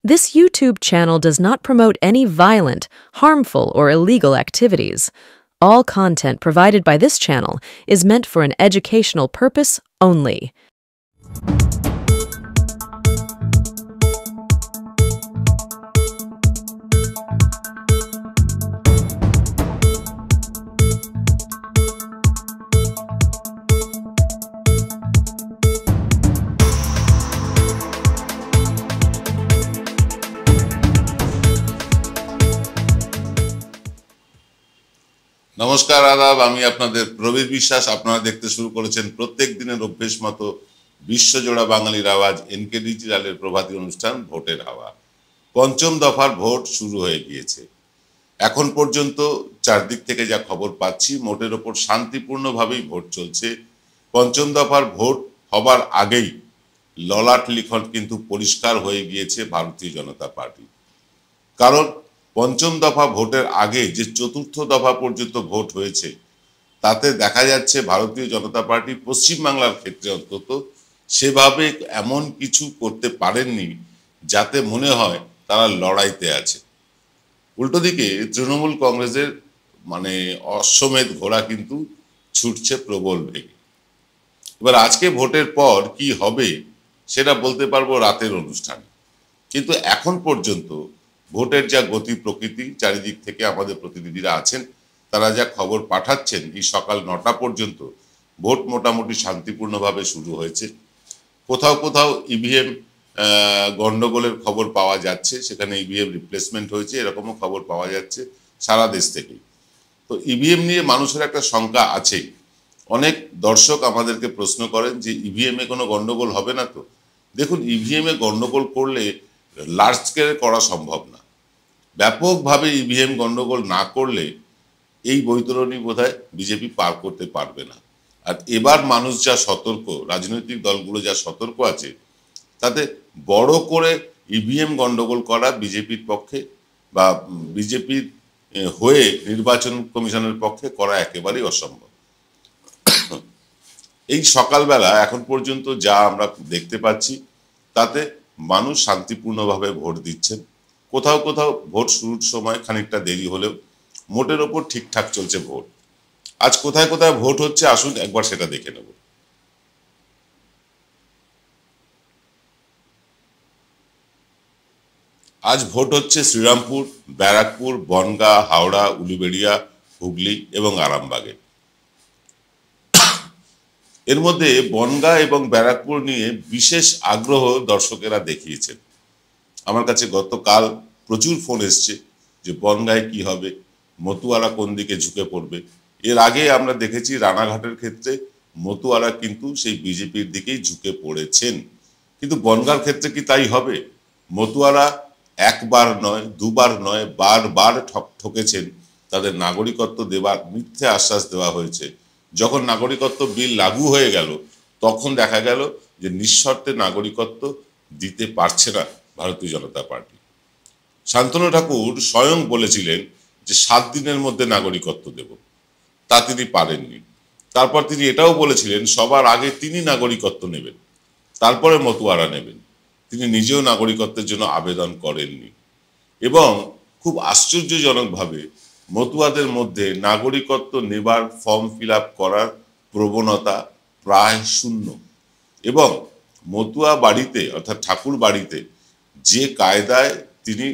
This YouTube channel does not promote any violent, harmful, or illegal activities. All content provided by this channel is meant for an educational purpose only. নমস্কার আদাব, আমি আপনাদের প্রবীর বিশ্বাস। আপনারা দেখতে শুরু করেছেন প্রত্যেক দিনের অভ্যেস মতো বিশ্বজোড়া বাঙালির আওয়াজ এনকে ডিজিটালের প্রভাতী অনুষ্ঠান ভোটের হাওয়া। পঞ্চম দফার ভোট শুরু হয়ে গিয়েছে। এখন পর্যন্ত চারদিক থেকে যা খবর পাচ্ছি, মোটের ওপর শান্তিপূর্ণভাবেই ভোট চলছে। পঞ্চম দফার ভোট হবার আগেই ললাট লিখন কিন্তু পরিষ্কার হয়ে গিয়েছে ভারতীয় জনতা পার্টি। কারণ পঞ্চম দফা ভোটের আগে যে চতুর্থ দফা পর্যন্ত ভোট হয়েছে, তাতে দেখা যাচ্ছে ভারতীয় জনতা পার্টি পশ্চিমবাংলার ক্ষেত্রে অন্তত সেভাবে এমন কিছু করতে পারেননি যাতে মনে হয় তারা লড়াইতে আছে। উল্টো দিকে তৃণমূল কংগ্রেসের অশ্বমেধ ঘোড়া কিন্তু ছুটছে প্রবল বেগে। এবার আজকে ভোটের পর কি হবে সেটা বলতে পারবো রাতের অনুষ্ঠানে, কিন্তু এখন পর্যন্ত ভোটের যা গতি প্রকৃতি, চারিদিক থেকে আমাদের প্রতিনিধিরা আছেন, তারা যা খবর পাঠাচ্ছেন, এই সকাল 9টা পর্যন্ত ভোট মোটামুটি শান্তিপূর্ণভাবে শুরু হয়েছে। কোথাও কোথাও ইভিএম গন্ডগোলের খবর পাওয়া যাচ্ছে, সেখানে ইভিএম রিপ্লেসমেন্ট হয়েছে, এরকমও খবর পাওয়া যাচ্ছে সারা দেশ থেকেই। তো ইভিএম নিয়ে মানুষের একটা শঙ্কা আছেই। অনেক দর্শক আমাদেরকে প্রশ্ন করেন যে ইভিএমে কোনো গন্ডগোল হবে না তো? দেখুন, ইভিএমে গন্ডগোল করলে লার্জ স্কেলে করা সম্ভব না। ব্যাপকভাবে ইভিএম গন্ডগোল না করলে এই বৈতরণী বোধহয় বিজেপি পার করতে পারবে না। আর এবার মানুষ যা সতর্ক, রাজনৈতিক দলগুলো যা সতর্ক আছে, তাতে বড় করে ইভিএম গন্ডগোল করা বিজেপির পক্ষে বা বিজেপির হয়ে নির্বাচন কমিশনের পক্ষে করা একেবারেই অসম্ভব। এই সকালবেলা এখন পর্যন্ত যা আমরা দেখতে পাচ্ছি, তাতে মানুষ শান্তিপূর্ণভাবে ভোট দিচ্ছেন। কোথাও কোথাও ভোট শুরুর সময় খানিকটা দেরি হলেও মোটের ওপর ঠিকঠাক চলছে ভোট। আজ কোথায় কোথায় ভোট হচ্ছে আসুন একবার সেটা দেখে নেব। আজ ভোট হচ্ছে শ্রীরামপুর, ব্যারাকপুর, বনগাঁ, হাওড়া, উলুবেড়িয়া, হুগলি এবং আরামবাগে। এর মধ্যে বনগাঁ এবং ব্যারাকপুর নিয়ে বিশেষ আগ্রহ দর্শকেরা দেখিয়েছেন। আমার কাছে গতকাল প্রচুর ফোন এসছে যে বনগাঁয় কি হবে, মতুয়ারা কোন দিকে ঝুঁকে পড়বে। এর আগে আমরা দেখেছি রানাঘাটের ক্ষেত্রে মতুয়ারা কিন্তু সেই বিজেপির দিকেই ঝুঁকে পড়েছেন, কিন্তু বনগাঁর ক্ষেত্রে কি তাই হবে? মতুয়ারা একবার নয়, দুবার নয়, বারবার ঠকেছেন। তাদের নাগরিকত্ব দেওয়ার মিথ্যে আশ্বাস দেওয়া হয়েছে। যখন নাগরিকত্ব বিল লাগু হয়ে গেল, তখন দেখা গেল যে নিঃশর্তে নাগরিকত্ব দিতে পারছে না ভারতীয় জনতা পার্টি। শান্তনু ঠাকুর স্বয়ং বলেছিলেন যে 7 দিনের মধ্যে নাগরিকত্ব দেব, তা তিনি পারেননি। তারপর তিনি এটাও বলেছিলেন সবার আগে তিনি নাগরিকত্ব নেবেন, তারপরে মতুয়ারা নেবেন। তিনি নিজেও নাগরিকত্বের জন্য আবেদন করেননি এবং খুব আশ্চর্যজনকভাবে মতুয়াদের মধ্যে নাগরিকত্ব নেবার ফর্ম ফিল আপ করার প্রবণতা প্রায় শূন্য। এবং মতুয়া বাড়িতে অর্থাৎ ঠাকুর বাড়িতে যে কায়দায় তিনি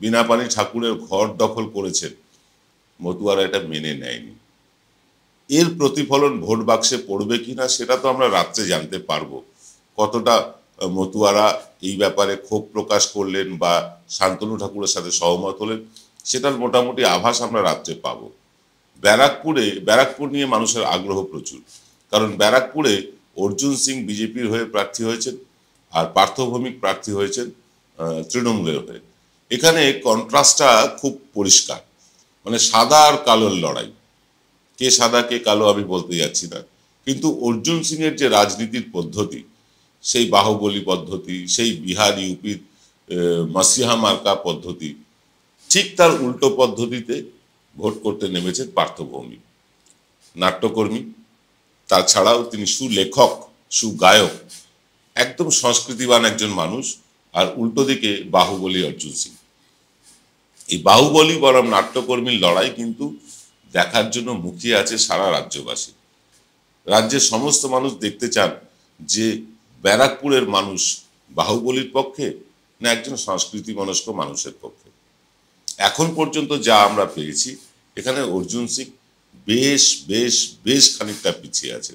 বিনা পানি ঠাকুরের ঘর দখল করেছেন, মতুয়ারা এটা মেনে নেয়নি। এর প্রতিফলন ভোট বাক্সে পড়বে কিনা সেটা তো আমরা রাত্রে জানতে পারবো। কতটা মতুয়ারা এই ব্যাপারে ক্ষোভ প্রকাশ করলেন বা শান্তনু ঠাকুরের সাথে সহমত হলেন, সেটার মোটামুটি আভাস আমরা রাত্রে পাবো। ব্যারাকপুর নিয়ে মানুষের আগ্রহ প্রচুর, কারণ ব্যারাকপুরে অর্জুন সিং বিজেপির হয়ে প্রার্থী হয়েছেন আর পার্থ ভৌমিক প্রার্থী হয়েছেন তৃণমূলের হয়ে। এখানে কন্ট্রাস্টটা খুব পরিষ্কার, সাদা আর কালোর লড়াই। কে সাদা কে কালো আমি বলতে যাচ্ছি না, কিন্তু অর্জুন সিং এর যে রাজনীতির পদ্ধতি, সেই বাহুবলী পদ্ধতি, সেই বিহার ইউপির মাসিহা মার্কা পদ্ধতি, ঠিক তার উল্টো পদ্ধতিতে ভোট করতে নেমেছেন পার্থ ভৌমিক। নাট্যকর্মী, তাছাড়াও তিনি সুলেখক, সুগায়ক, একদম সংস্কৃতিবান একজন মানুষ। আর উল্টো দিকে বাহুবলী অর্জুন সিং। এই বাহুবলী বনাম নাট্যকর্মীর লড়াই কিন্তু দেখার জন্য মুখিয়ে আছে সারা রাজ্যবাসী। রাজ্যের সমস্ত মানুষ দেখতে চান যে ব্যারাকপুরের মানুষ বাহুবলীর পক্ষে না একজন সংস্কৃতি মনস্ক মানুষের পক্ষে। এখন পর্যন্ত যা আমরা পেয়েছি, এখানে অর্জুন সিং বেশ বেশ বেশ খানিকটা পিছিয়ে আছে।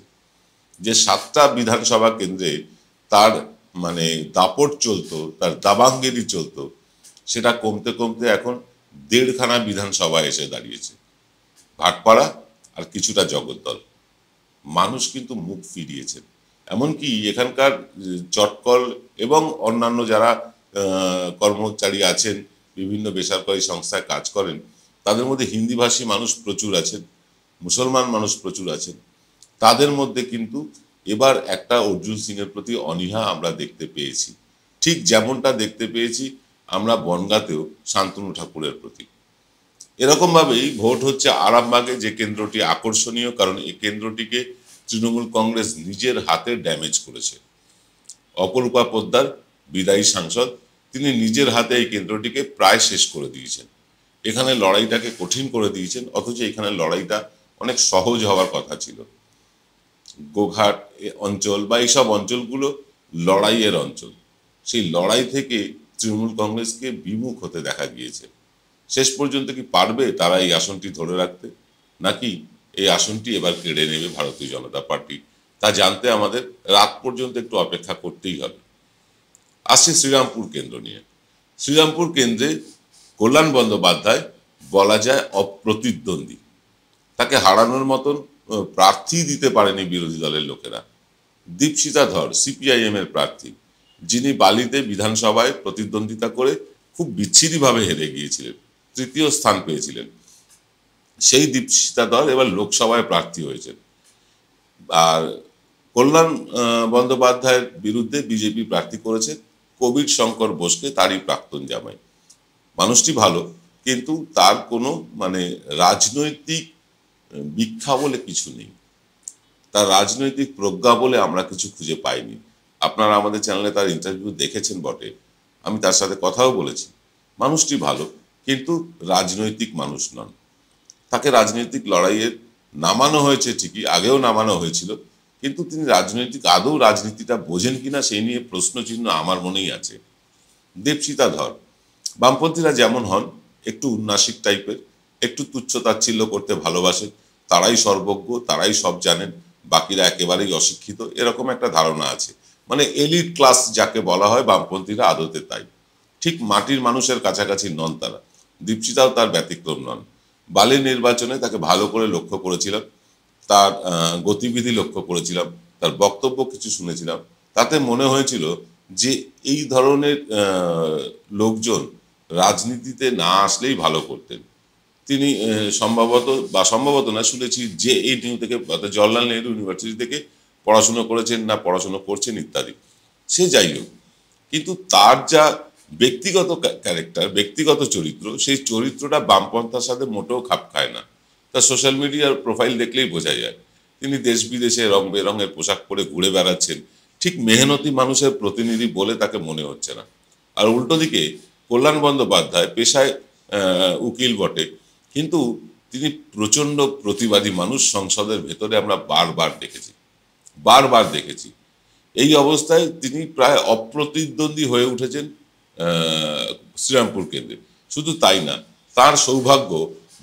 যে 7টা বিধানসভা কেন্দ্রে তার মানে দাপট চলতো, তার দাবাঙ্গিরি চলতো, সেটা কমতে কমতে এখন 1.5খানা বিধানসভা এসে দাঁড়িয়েছে। ভাটপাড়া আর কিছুটা জগদ্দল। মানুষ কিন্তু মুখ ফিরিয়েছেন। এমনকি এখানকার চটকল এবং অন্যান্য যারা কর্মচারী আছেন, বিভিন্ন বেসরকারি সংস্থায় কাজ করেন, তাদের মধ্যে হিন্দিভাষী মানুষ প্রচুর আছেন, মুসলমান মানুষ প্রচুর আছেন। তাদের মধ্যে কিন্তু এবার একটা অর্জুন সিংয়ের প্রতি অনীহা আমরা দেখতে পেয়েছি, ঠিক যেমনটা দেখতে পেয়েছি আমরা বনগাঁতেও শান্তনু ঠাকুরের প্রতি। এরকমভাবেই ভোট হচ্ছে আরামবাগে, যে কেন্দ্রটি আকর্ষণীয় কারণ এই কেন্দ্রটিকে তৃণমূল কংগ্রেস নিজের হাতে ড্যামেজ করেছে। অপরূপা পোদ্দার বিদায়ী সাংসদ, তিনি নিজের হাতে এই কেন্দ্রটিকে প্রায় শেষ করে দিয়েছেন। এখানে লড়াইটাকে কঠিন করে দিয়েছেন, অথচ এখানে লড়াইটা অনেক সহজ হওয়ার কথা ছিল। গোঘাট অঞ্চল বা এইসব অঞ্চলগুলো লড়াইয়ের অঞ্চল, সেই লড়াই থেকে তৃণমূল কংগ্রেসকে বিমুখ হতে দেখা গিয়েছে। শেষ পর্যন্ত কি পারবে তারা এই আসনটি ধরে রাখতে, নাকি এই আসনটি এবার কেড়ে নেবে ভারতীয় জনতা পার্টি, তা জানতে আমাদের রাত পর্যন্ত একটু অপেক্ষা করতেই হবে। আসছে শ্রীরামপুর কেন্দ্র নিয়ে। শ্রীরামপুর কেন্দ্রে কল্যাণ বন্দ্যোপাধ্যায় বলা যায় অপ্রতিদ্বন্দ্বী। তাকে হারানোর মতন প্রার্থী দিতে পারেনি বিরোধী দলের লোকেরা। দীপশিতা ধর সিপিআইএম এর প্রার্থী, যিনি বালিতে বিধানসভায় প্রতিদ্বন্দ্বিতা করে খুব বিচ্ছিরিভাবে হেরে গিয়েছিলেন, 3য় স্থান পেয়েছিলেন, সেই দীপশিতা ধর এবার লোকসভায় প্রার্থী হয়েছেন। আর কল্যাণ বন্দ্যোপাধ্যায়ের বিরুদ্ধে বিজেপি প্রার্থী করেছে কবির শঙ্কর বোসকে, তারই প্রাক্তন জামাই। মানুষটি ভালো, কিন্তু তার কোনো মানে রাজনৈতিক ভিক্ষা বলে কিছু নেই, তার রাজনৈতিক প্রজ্ঞা বলে আমরা কিছু খুঁজে পাইনি। আপনারা আমাদের চ্যানেলে তার ইন্টারভিউ দেখেছেন বটে, আমি তার সাথে কথাও বলেছি। মানুষটি ভালো, কিন্তু রাজনৈতিক মানুষ নন। তাকে রাজনৈতিক লড়াইয়ে নামানো হয়েছে ঠিকই, আগেও নামানো হয়েছিল, কিন্তু তিনি আদৌ রাজনীতিটা বোঝেন কিনা সেই নিয়ে প্রশ্নচিহ্ন আমার মনেই আছে। দীপশিতা ধর, বামপন্থীরা যেমন হন, একটু উন্নাসিক টাইপের, একটু তুচ্ছ-তাচ্ছিল্য করতে ভালোবাসেন, তারাই সর্বজ্ঞ, তারাই সব জানেন, বাকিরা একেবারেই অশিক্ষিত, এরকম একটা ধারণা আছে। মানে এলিট ক্লাস যাকে বলা হয়, বামপন্থীরা আদতে তাই। ঠিক মাটির মানুষের কাছাকাছি নন তারা। দীপশিতাও তার ব্যতিক্রম নন। বালির নির্বাচনে তাকে ভালো করে লক্ষ্য করেছিলাম, তার গতিবিধি লক্ষ্য করেছিলাম, তার বক্তব্য কিছু শুনেছিলাম, তাতে মনে হয়েছিল যে এই ধরনের লোকজন রাজনীতিতে না আসলেই ভালো করতেন। তিনি সম্ভবত না, শুনেছি যে এই নিউ থেকে অর্থাৎ জওয়াহরলাল নেহরু ইউনিভার্সিটি থেকে পড়াশুনো করেছেন না পড়াশুনো করছেন ইত্যাদি, সে যাই হোক, কিন্তু তার যা ব্যক্তিগত ক্যারেক্টার, ব্যক্তিগত চরিত্র, সেই চরিত্রটা বামপন্থার সাথে মোটেও খাপ খায় না। তার সোশ্যাল মিডিয়ার প্রোফাইল দেখলেই বোঝা যায়। তিনি দেশ বিদেশে রং বেরঙের পোশাক পরে ঘুরে বেড়াচ্ছেন, ঠিক মেহনতি মানুষের প্রতিনিধি বলে তাকে মনে হচ্ছে না। আর উল্টো দিকে কল্যাণ বন্দ্যোপাধ্যায় পেশায় উকিল বটে, কিন্তু তিনি প্রচণ্ড প্রতিবাদী মানুষ। সংসদের ভেতরে আমরা বারবার দেখেছি। এই অবস্থায় তিনি প্রায় অপ্রতিদ্বন্দ্বী হয়ে উঠেছেন শ্রীরামপুর কেন্দ্রে। শুধু তাই না, তার সৌভাগ্য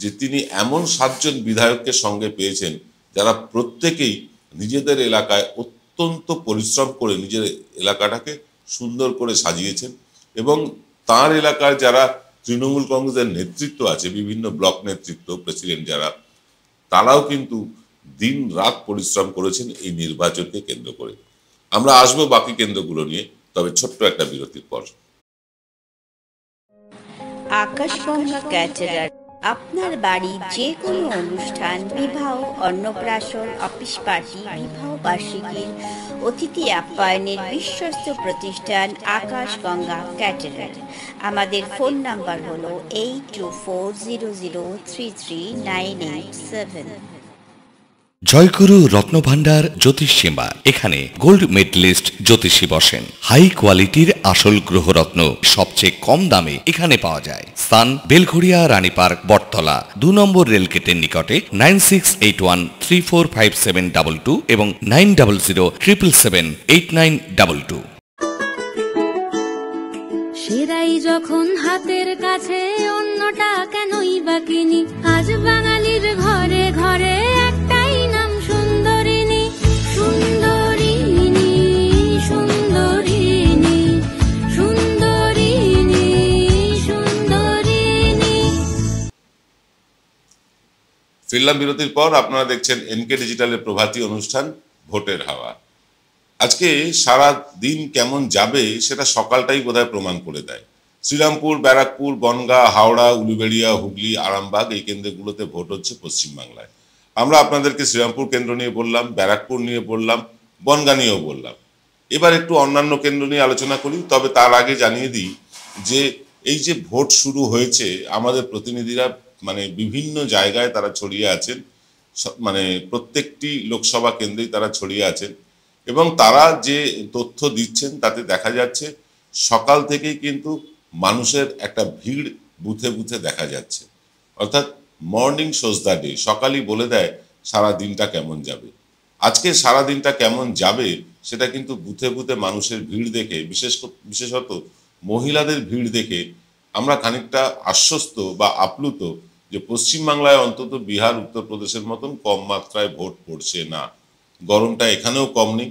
যে তিনি এমন 7জন বিধায়ককে সঙ্গে পেয়েছেন যারা প্রত্যেকেই নিজেদের এলাকায় অত্যন্ত পরিশ্রম করে নিজের এলাকাটাকে সুন্দর করে সাজিয়েছেন, এবং তার এলাকার যারা তৃণমূল কংগ্রেসের নেতৃত্ব আছে, বিভিন্ন ব্লক নেতৃত্ব, প্রেসিডেন্ট যারা, তারাও কিন্তু দিন রাত পরিশ্রম করেছেন এই নির্বাচনকে কেন্দ্র করে। আমরা আসবো বাকি কেন্দ্রগুলো নিয়ে, তবে ছোট্ট একটা বিরতির পর। আকাশগঙ্গা ক্যাটারার আপনার বাড়ির যে কোনো অনুষ্ঠান, বিবাহ, অন্নপ্রাশন, অফিস পার্টি, বিবাহ বার্ষিকীর অতিথি আপ্যায়নের বিশ্বস্ত প্রতিষ্ঠান আকাশগঙ্গা ক্যাটারার। আমাদের ফোন নাম্বার হলো 8240033987। জয়গুরু রত্নভান্ডার জ্যোতিষ সেবা। এখানে গোল্ড মেডেলিস্ট জ্যোতিষী বসেন। হাই কোয়ালিটির আসল গ্রহরত্ন সবচেয়ে কম দামে এখানে পাওয়া যায়। স্থান বেলঘড়িয়া রানীপার্ক বটতলা 2 নম্বর রেলগেটের নিকটে। 9681345722 এবং 9007778922। সেরাই যখন হাতের কাছে অন্যটা কেনই বা কিনি। আজ বাঙালির ঘরে ঘরে একটাই নাম সুন্দরিনী। সুন্দরিনী সুন্দরিনী সুন্দরিনী সুন্দরিনী। ফিরলাম বিরতির পর। আপনারা দেখছেন এনকে ডিজিটালের প্রভাতী অনুষ্ঠান ভোটের হাওয়া। আজকে সারা দিন কেমন যাবে সেটা সকালটাই বোধহয় প্রমাণ করে দেয়। শ্রীরামপুর, ব্যারাকপুর, বনগাঁ, হাওড়া, উলুবেড়িয়া, হুগলি, আরামবাগ এই কেন্দ্রগুলোতে ভোট হচ্ছে পশ্চিমবাংলায়। আমরা আপনাদেরকে শ্রীরামপুর কেন্দ্র নিয়ে বললাম, ব্যারাকপুর নিয়ে বললাম, বনগাঁ নিয়েও বললাম। এবার একটু অন্যান্য কেন্দ্র নিয়ে আলোচনা করি। তবে তার আগে জানিয়ে দিই যে এই যে ভোট শুরু হয়েছে, আমাদের প্রতিনিধিরা মানে বিভিন্ন জায়গায় তারা ছড়িয়ে আছেন, মানে প্রত্যেকটি লোকসভা কেন্দ্রেই তারা ছড়িয়ে আছেন এবং তারা যে তথ্য দিচ্ছেন তাতে দেখা যাচ্ছে সকাল থেকেই কিন্তু মানুষের একটা ভিড় বুথে বুথে দেখা যাচ্ছে। অর্থাৎ মর্নিং শোজ দ্য ডে, সকালই বলে দেয় সারা দিনটা কেমন যাবে। আজকে সারা দিনটা কেমন যাবে সেটা কিন্তু বুথে বুথে মানুষের ভিড় দেখে, বিশেষত মহিলাদের ভিড় দেখে আমরা খানিকটা আশ্বস্ত বা আপ্লুত যে পশ্চিমবাংলায় অন্তত বিহার, উত্তরপ্রদেশের মতন কম মাত্রায় ভোট পড়ছে না। গরমটা এখানেও কম নেই,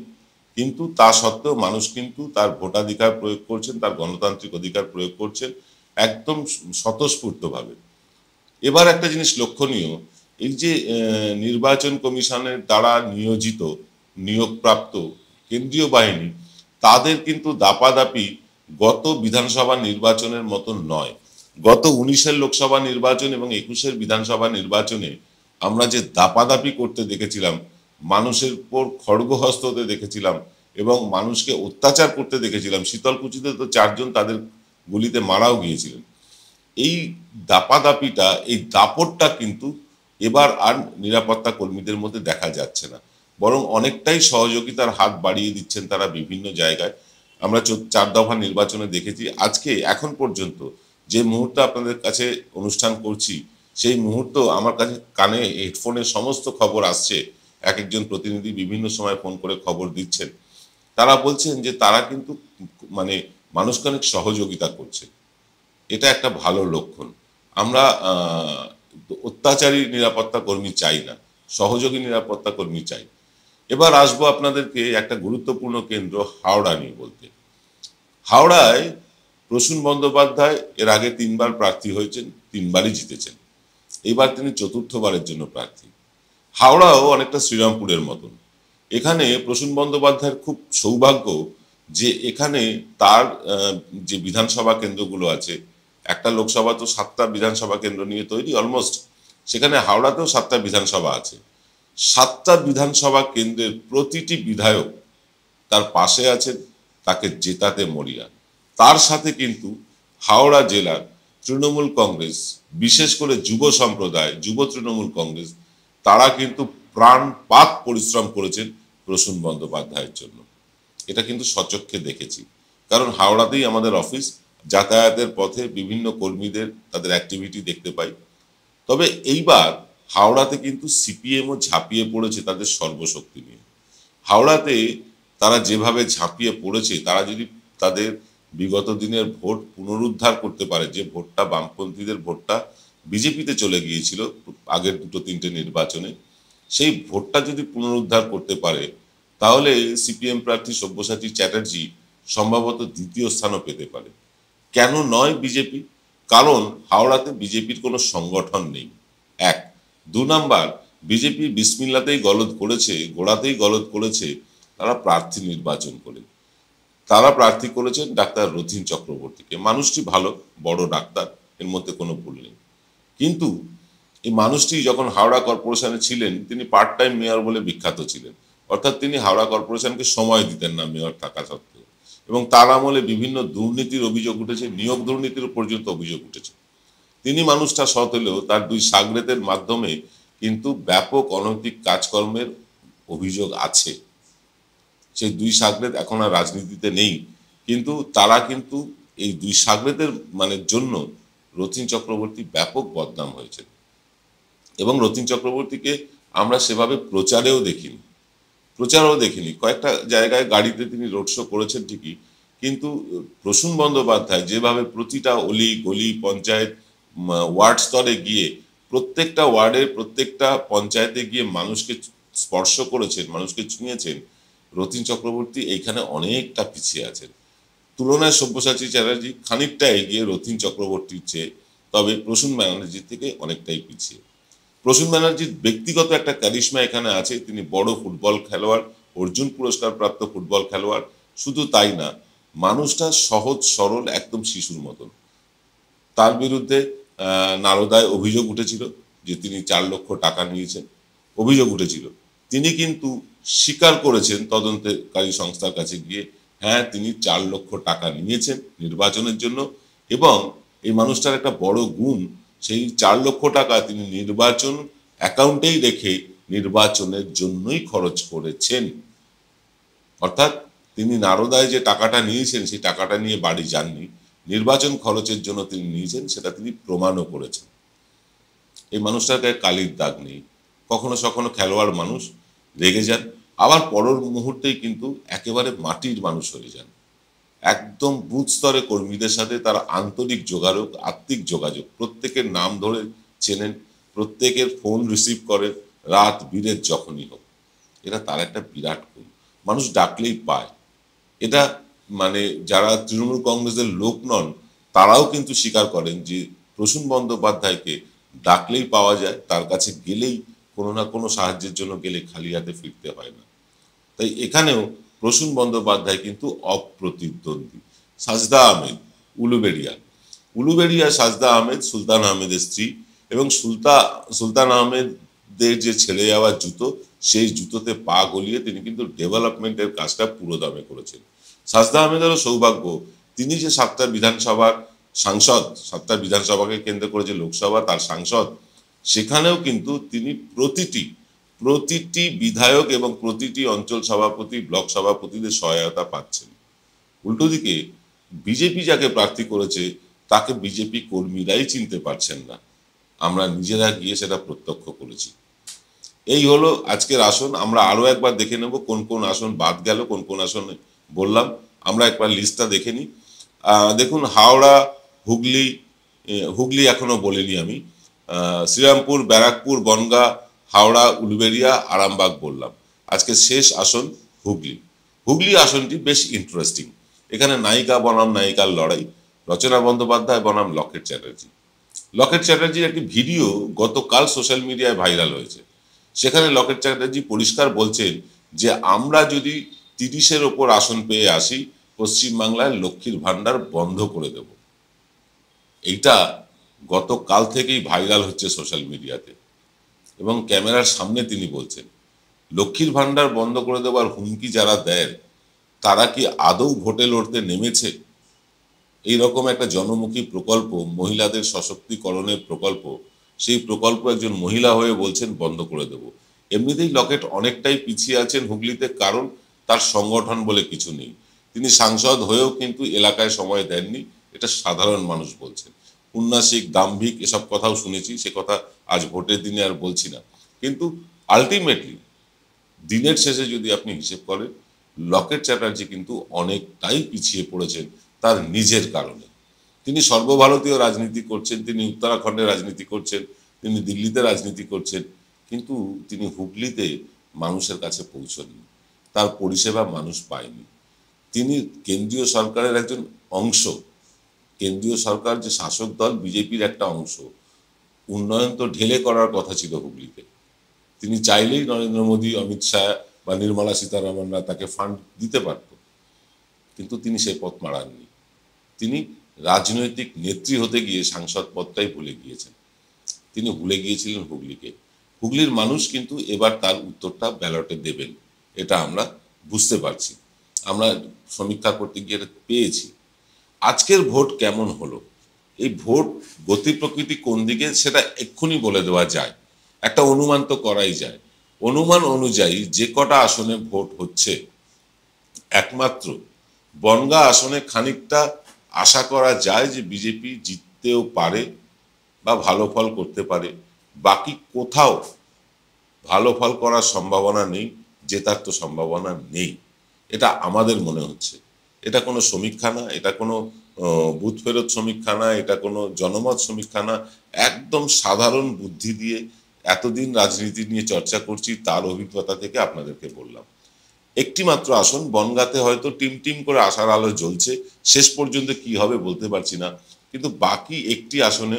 কিন্তু তা সত্ত্বেও মানুষ কিন্তু তার ভোটাধিকার প্রয়োগ করছেন, তার গণতান্ত্রিক অধিকার প্রয়োগ করছেন একদম স্বতঃস্ফূর্তভাবে। এবার একটা জিনিস লক্ষণীয়, এই যে নির্বাচন কমিশনের দ্বারা নিয়োজিত নিয়োগপ্রাপ্ত কেন্দ্রীয় বাহিনী, তাদের কিন্তু দাপাদাপি গত বিধানসভা নির্বাচনের মতন নয়। গত 19-এর লোকসভা নির্বাচন এবং 21-এর বিধানসভা নির্বাচনে আমরা যে দাপাদাপি করতে দেখেছিলাম, মানুষের উপর খড়গহস্ত হতে দেখেছিলাম এবং মানুষকে অত্যাচার করতে দেখেছিলাম। শীতলকুচিতে তো 4 জন তাদের গুলিতে মারাও গিয়েছিলেন। এই দাপাদাপিটা, এই দাপটটা কিন্তু এবার আর নিরাপত্তা কর্মীদের মধ্যে দেখা যাচ্ছে না, বরং অনেকটাই সহযোগিতার হাত বাড়িয়ে দিচ্ছেন তারা বিভিন্ন জায়গায়। আমরা 4 দফা নির্বাচনে দেখেছি। আজকে এখন পর্যন্ত যে মুহূর্তে আপনাদের কাছে অনুষ্ঠান করছি, সেই মুহূর্ত আমার কাছে কানে হেডফোনের সমস্ত খবর আসছে। এক একজন প্রতিনিধি বিভিন্ন সময় ফোন করে খবর দিচ্ছেন। তারা বলছেন যে তারা কিন্তু মানে মানুষকে অনেক সহযোগিতা করছে। এটা একটা ভালো লক্ষণ। আমরা অত্যাচারী নিরাপত্তা কর্মী চাই না, সহযোগী নিরাপত্তা কর্মী চাই। এবার আসবো আপনাদেরকে একটা গুরুত্বপূর্ণ কেন্দ্র হাওড়া নিয়ে বলতে। হাওড়ায় প্রসূন বন্দ্যোপাধ্যায় এর আগে 3 বার প্রার্থী হয়েছেন, 3 বারই জিতেছেন। এবার তিনি 4র্থবারের জন্য প্রার্থী। হাওড়াও অনেকটা শ্রীরামপুরের মতন। এখানে প্রসূন বন্দ্যোপাধ্যায়ের খুব সৌভাগ্য যে এখানে তার যে বিধানসভা কেন্দ্রগুলো আছে, একটা লোকসভা তো 7টা বিধানসভা কেন্দ্র নিয়ে তৈরি অলমোস্ট, সেখানে হাওড়াতেও 7টা বিধানসভা আছে। 7টা বিধানসভা কেন্দ্রের প্রতিটি বিধায়ক তার পাশে আছেন, তাকে জেতাতে মরিয়া। তার সাথে কিন্তু হাওড়া জেলার তৃণমূল কংগ্রেস, বিশেষ করে যুব সম্প্রদায়, যুব তৃণমূল কংগ্রেস, তারা কিন্তু প্রাণপাত পরিশ্রম করেছেন প্রসূন বন্দ্যোপাধ্যায়ের জন্য। এটা কিন্তু সচক্ষে দেখেছি, কারণ হাওড়াতেই আমাদের অফিস। যাতায়াতের পথে বিভিন্ন কর্মীদের তাদের অ্যাক্টিভিটি দেখতে পাই। তবে এইবার হাওড়াতে কিন্তু সিপিএমও ঝাঁপিয়ে পড়েছে তাদের সর্বশক্তি নিয়ে। হাওড়াতে তারা যেভাবে ঝাঁপিয়ে পড়েছে, তারা যদি তাদের বিগত দিনের ভোট পুনরুদ্ধার করতে পারে, যে ভোটটা বামপন্থীদের ভোটটা বিজেপিতে চলে গিয়েছিল আগের 2-3টে নির্বাচনে, সেই ভোটটা যদি পুনরুদ্ধার করতে পারে, তাহলে সিপিএম প্রার্থী সব্যসাচী চ্যাটার্জি সম্ভবত 2য় স্থানও পেতে পারে। কেন নয় বিজেপি? কারণ হাওড়াতে বিজেপির কোনো সংগঠন নেই, 1। 2 নাম্বার, বিজেপি বিসমিল্লাতেই গলদ করেছে, গোড়াতেই গলদ করেছে তারা প্রার্থী নির্বাচন করে। তারা প্রার্থী করেছেন ডাক্তার রথীন চক্রবর্তীকে। মানুষটি ভালো, বড় ডাক্তার, এর মধ্যে কোনো ভুল নেই। কিন্তু এই মানুষটি যখন হাওড়া কর্পোরেশনে ছিলেন, তিনি পার্ট টাইম মেয়র বলে বিখ্যাত ছিলেন। অর্থাৎ তিনি হাওড়া কর্পোরেশনকে সময় দিতেন না মেয়র থাকা সত্ত্বেও, এবং তার আমলে বিভিন্ন দুর্নীতির অভিযোগ উঠেছে, নিয়োগ দুর্নীতির পর্যন্ত অভিযোগ উঠেছে। তিনি মানুষটা সৎ হলেও তার 2 সাগরেতের মাধ্যমে কিন্তু ব্যাপক অনৈতিক কাজকর্মের অভিযোগ আছে। সেই দুই সাগরেদ এখন আর রাজনীতিতে নেই, কিন্তু তারা কিন্তু এই দুই সাগরেদের জন্য রথীন চক্রবর্তী ব্যাপক বদনাম হয়েছে। এবং রথীন চক্রবর্তীকে আমরা সেভাবে প্রচারেও দেখিনি। কয়েকটা জায়গায় গাড়িতে তিনি রোড শো করেছেন ঠিকই, কিন্তু প্রসূন বন্দ্যোপাধ্যায় যেভাবে প্রতিটা অলি গলি পঞ্চায়েত ওয়ার্ড স্তরে গিয়ে প্রত্যেকটা ওয়ার্ডের প্রত্যেকটা পঞ্চায়েতে গিয়ে মানুষকে স্পর্শ করেছেন, মানুষকে ছুঁয়েছেন, রথীন চক্রবর্তী এইখানে অনেকটা পিছিয়ে আছেন। তুলনায় সব্যসাচী চ্যাটার্জি খানিকটা এগিয়ে রথীন চক্রবর্তীর চেয়ে, তবে প্রসূন ব্যানার্জির থেকে অনেকটাই পিছিয়ে। প্রসূন ব্যানার্জির ব্যক্তিগত একটা ক্যারিশমা এখানে আছে, তিনি বড় ফুটবল খেলোয়াড়, অর্জুন পুরস্কার প্রাপ্ত ফুটবল খেলোয়াড়। শুধু তাই না, মানুষটা সহজ সরল, একদম শিশুর মতন। তার বিরুদ্ধে নারদায় অভিযোগ উঠেছিল যে তিনি 4 লক্ষ টাকা নিয়েছেন, অভিযোগ উঠেছিল। তিনি কিন্তু স্বীকার করেছেন তদন্তকারী সংস্থার কাছে গিয়ে, হ্যাঁ তিনি 4 লক্ষ টাকা নিয়েছেন নির্বাচনের জন্য, এবং এই মানুষটার একটা বড় গুণ, সেই 4 লক্ষ টাকা তিনি নির্বাচন অ্যাকাউন্টেই রেখে নির্বাচনের জন্যই খরচ করেছেন। অর্থাৎ তিনি নারদায় যে টাকাটা নিয়েছেন সেই টাকাটা নিয়ে বাড়ি যাননি, নির্বাচন খরচের জন্য তিনি নিয়েছেন, সেটা তিনি প্রমাণও করেছেন। এই মানুষটার গায়ে কালির দাগ নেই। কখনো সখনো খেলোয়াড় মানুষ, রেগে যান, আবার পরের মুহূর্তেই কিন্তু একেবারে মাটির মানুষ হয়ে যান। একদম বুথ স্তরে কর্মীদের সাথে তার আন্তরিক যোগাযোগ, আত্মিক যোগাযোগ, প্রত্যেকের নাম ধরে চেনেন, প্রত্যেকের ফোন রিসিভ করেন, রাত বিরেত যখনই হোক। এটা তার একটা বিরাট গুণ, মানুষ ডাকলেই পায়। এটা যারা তৃণমূল কংগ্রেসের লোক নন তারাও কিন্তু স্বীকার করেন যে প্রসূন বন্দ্যোপাধ্যায়কে ডাকলেই পাওয়া যায়, তার কাছে গেলেই কোনো না কোনো সাহায্যের জন্য গেলে খালি হাতে ফিরতে হয় না। তাই এখানেও প্রসূন বন্দ্যোপাধ্যায় কিন্তু অপ্রতিদ্বন্দ্বী। সাজদা আহমেদ, উলুবেড়িয়া সাজদা আহমেদ সুলতান আহমেদের স্ত্রী, এবং সুলতান আহমেদের যে ছেড়ে যাওয়া জুতো, সেই জুতোতে পা গলিয়ে তিনি কিন্তু ডেভেলপমেন্টের কাজটা পুরো দমে করেছেন। সাজদা আহমেদেরও সৌভাগ্য, তিনি যে 7টা বিধানসভার সাংসদ, 7টা বিধানসভাকে কেন্দ্র করে যে লোকসভা তার সাংসদ, সেখানেও কিন্তু তিনি প্রতিটি বিধায়ক এবং প্রতিটি অঞ্চল সভাপতি, ব্লক সভাপতিদের সহায়তা পাচ্ছেন। উল্টো দিকে বিজেপি যাকে প্রার্থী করেছে তাকে বিজেপি কর্মীরাই চিনতে পারছেন না। আমরা নিজেরা গিয়ে সেটা প্রত্যক্ষ করেছি। এই হলো আজকের আসন। আমরা আরো একবার দেখে নেব কোন কোন আসন বাদ গেল, কোন কোন আসন বললাম। আমরা একবার লিস্টটা দেখে নিই। দেখুন, হাওড়া, হুগলি এখনো বলিনি আমি, শ্রীরামপুর, ব্যারাকপুর, বনগাঁ, হাওড়া, উলুবেড়িয়া, আরামবাগ বললাম। আজকে শেষ আসন হুগলি আসনটি বেশ ইন্টারেস্টিং। এখানে নায়িকা বনাম নায়িকার লড়াই, রচনা বন্দ্যোপাধ্যায় বনাম লকেট চ্যাটার্জির একটি ভিডিও গতকাল সোশ্যাল মিডিয়ায় ভাইরাল হয়েছে। সেখানে লকেট চ্যাটার্জি পরিষ্কার বলছেন যে আমরা যদি 30-এর ওপর আসন পেয়ে আসি, পশ্চিমবাংলায় লক্ষ্মীর ভান্ডার বন্ধ করে দেব। এইটা গতকাল থেকেই ভাইরাল হচ্ছে সোশ্যাল মিডিয়াতে, এবং ক্যামেরার সামনে তিনি বলছেন। লক্ষ্মীর ভান্ডার বন্ধ করে দেওয়ার হুমকি যারা দেয় তারা কি আদৌ ভোটে লড়তে নেমেছে? এইরকম একটা জনমুখী প্রকল্প, মহিলাদের সশক্তিকরণের প্রকল্প, সেই প্রকল্প একজন মহিলা হয়ে বলছেন বন্ধ করে দেব। এমনিতেই লকেট অনেকটাই পিছিয়ে আছেন হুগলিতে, কারণ তার সংগঠন বলে কিছু নেই। তিনি সাংসদ হয়েও কিন্তু এলাকায় সময় দেননি, এটা সাধারণ মানুষ বলছেন। উন্নাসিক, দাম্ভিক এসব কথাও শুনেছি, সে কথা আজ ভোটের দিনে আর বলছি না। কিন্তু আলটিমেটলি দিনের শেষে যদি আপনি হিসেব করেন, লকেট চ্যাটার্জি কিন্তু অনেকটাই পিছিয়ে পড়েছেন তার নিজের কারণে। তিনি সর্বভারতীয় রাজনীতি করছেন, তিনি উত্তরাখণ্ডে রাজনীতি করছেন, তিনি দিল্লিতে রাজনীতি করছেন, কিন্তু তিনি হুগলিতে মানুষের কাছে পৌঁছননি, তার পরিষেবা মানুষ পায়নি। তিনি কেন্দ্রীয় সরকারের একজন অংশ, কেন্দ্রীয় সরকার যে শাসক দল বিজেপির একটা অংশ। উন্নয়ন তো ঢেলে করার কথা ছিল হুগলিতে, তিনি চাইলেই নরেন্দ্র মোদী, অমিত শাহ বা নির্মলা সীতারামনরা তাকে ফান্ড দিতে পারত, কিন্তু তিনি সেই পথ মাড়াননি। তিনি রাজনৈতিক নেত্রী হতে গিয়ে সাংসদ পদটাই ভুলে গিয়েছেন। তিনি ভুলে গিয়েছিলেন হুগলিকে। হুগলির মানুষ কিন্তু এবার তার উত্তরটা ব্যালটে দেবেন, এটা আমরা বুঝতে পারছি। আমরা সমীক্ষা করতে গিয়ে এটা পেয়েছি। আজকের ভোট কেমন হলো, এই ভোট গতি প্রকৃতি কোন দিকে সেটা এক্ষুনি বলে দেওয়া যায়। একটা অনুমান তো করাই যায়। অনুমান অনুযায়ী যে কটা আসনে ভোট হচ্ছে, একমাত্র বনগাঁ আসনে খানিকটা আশা করা যায় যে বিজেপি জিততেও পারে বা ভালো ফল করতে পারে। বাকি কোথাও ভালো ফল করার সম্ভাবনা নেই, জেতার তো সম্ভাবনা নেই, এটা আমাদের মনে হচ্ছে। এটা কোনো সমীক্ষা না, এটা কোনো বুথ ফেরত সমীক্ষা না, এটা কোনো জনমত সমীক্ষা না, একদম সাধারণ বুদ্ধি দিয়ে এতদিন রাজনীতি নিয়ে চর্চা করছি তার অভিজ্ঞতা থেকে আপনাদেরকে বললাম। একটি মাত্র আসন বনগাঁতে হয়তো টিম টিম করে আশার আলো জ্বলছে, শেষ পর্যন্ত কি হবে বলতে পারছি না, কিন্তু বাকি একটি আসনে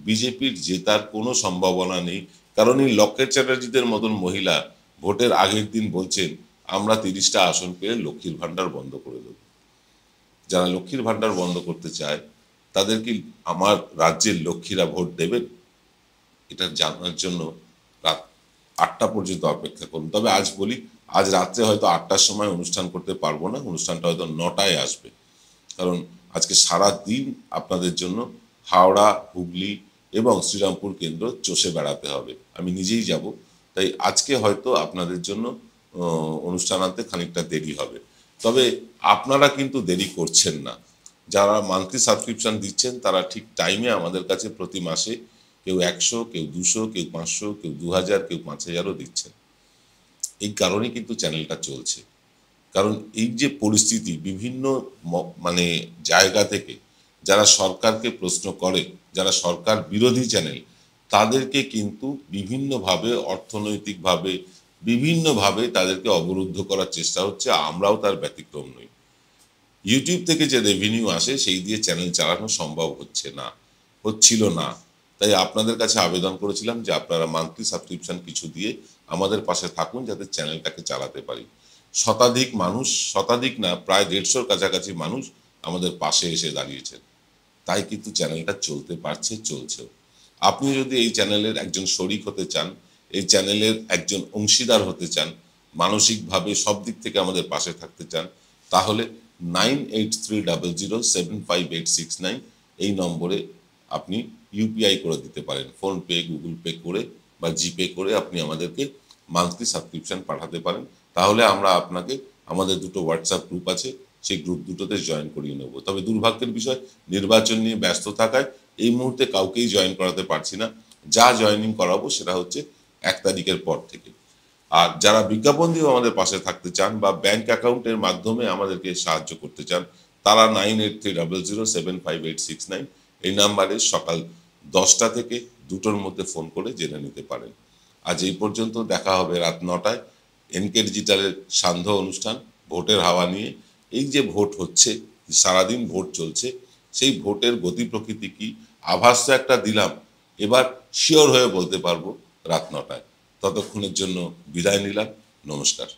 বিজেপির জেতার কোনো সম্ভাবনা নেই। কারণ এই লকেট চ্যাটার্জিদের মতন মহিলা ভোটের আগের দিন বলছেন আমরা 30টা আসন পেয়ে লক্ষ্মীর ভান্ডার বন্ধ করে দেব। যারা লক্ষ্মীর ভান্ডার বন্ধ করতে চায় তাদের কি আমার রাজ্যের লক্ষ্মীরা ভোট দেবেন? এটা জানার জন্য রাত 8টা পর্যন্ত অপেক্ষা করুন। তবে আজ বলি, আজ রাত্রে হয়তো 8টার সময় অনুষ্ঠান করতে পারবো না, অনুষ্ঠানটা হয়তো 9টায় আসবে। কারণ আজকে সারা দিন আপনাদের জন্য হাওড়া, হুগলি এবং শ্রীরামপুর কেন্দ্র চষে বেড়াতে হবে, আমি নিজেই যাব। তাই আজকে হয়তো আপনাদের জন্য অনুষ্ঠান আনতে খানিকটা দেরি হবে। তবে আপনারা কিন্তু দেরি করছেন না। যারা মান্থলি সাবস্ক্রিপশন দিচ্ছেন তারা ঠিক টাইমে আমাদের কাছে প্রতি মাসে কেউ 100, কেউ 200, কেউ 500, কেউ 2000, কেউ 5000ও দিচ্ছেন। এই কারণেই কিন্তু চ্যানেলটা চলছে। কারণ এই যে পরিস্থিতি, বিভিন্ন মানে জায়গা থেকে যারা সরকারকে প্রশ্ন করে, যারা সরকার বিরোধী চ্যানেল, তাদেরকে কিন্তু বিভিন্নভাবে অর্থনৈতিকভাবে বিভিন্নভাবে তাদেরকে অবরুদ্ধ করার চেষ্টা হচ্ছে। আমরাও তার ব্যতিক্রম নই। ইউটিউব থেকে যে রেভিনিউ আসে সেই দিয়ে চ্যানেল চালানো সম্ভব হচ্ছিল না। তাই আপনাদের কাছে আবেদন করেছিলাম যে আপনারা মান্থলি সাবস্ক্রিপশন কিছু দিয়ে আমাদের পাশে থাকুন, যাতে চ্যানেলটাকে চালাতে পারি। শতাধিক মানুষ, শতাধিক না, প্রায় 150-র কাছাকাছি মানুষ আমাদের পাশে এসে দাঁড়িয়েছেন। তাই কিন্তু চ্যানেলটা চলতে পারছে, চলছেও। আপনি যদি এই চ্যানেলের একজন শরিক হতে চান, এই চ্যানেলের একজন অংশীদার হতে চান, মানসিকভাবে সব দিক থেকে আমাদের পাশে থাকতে চান, তাহলে 9830075869 এই নম্বরে আপনি ইউপিআই করে দিতে পারেন। ফোনপে, গুগল পে করে বা জিপে করে আপনি আমাদেরকে মান্থলি সাবস্ক্রিপশন পাঠাতে পারেন। তাহলে আমরা আপনাকে, আমাদের দুটো হোয়াটসঅ্যাপ গ্রুপ আছে, সেই গ্রুপ দুটোতে জয়েন করিয়ে নেব। তবে দুর্ভাগ্যের বিষয়, নির্বাচন নিয়ে ব্যস্ত থাকায় এই মুহূর্তে কাউকেই জয়েন করাতে পারছি না। যা জয়েনিং করাবো সেটা হচ্ছে 1 তারিখের পর থেকে। আর যারা বিজ্ঞাপন দিয়েও আমাদের পাশে থাকতে চান বা ব্যাংক অ্যাকাউন্টের মাধ্যমে আমাদেরকে সাহায্য করতে চান, তারা 9830075869 এই নাম্বারে সকাল 10টা থেকে 2টোর মধ্যে ফোন করে জেনে নিতে পারেন। আজ এই পর্যন্ত, দেখা হবে রাত 9টায় এনকে ডিজিটালের সান্ধ্য অনুষ্ঠান ভোটের হাওয়া নিয়ে। এই যে ভোট হচ্ছে, সারাদিন ভোট চলছে, সেই ভোটের গতি প্রকৃতি কি, আভাস তো একটা দিলাম, এবার শিওর হয়ে বলতে পারবো রাত 9টায়। ততক্ষণের জন্য বিদায় নিলাম, নমস্কার।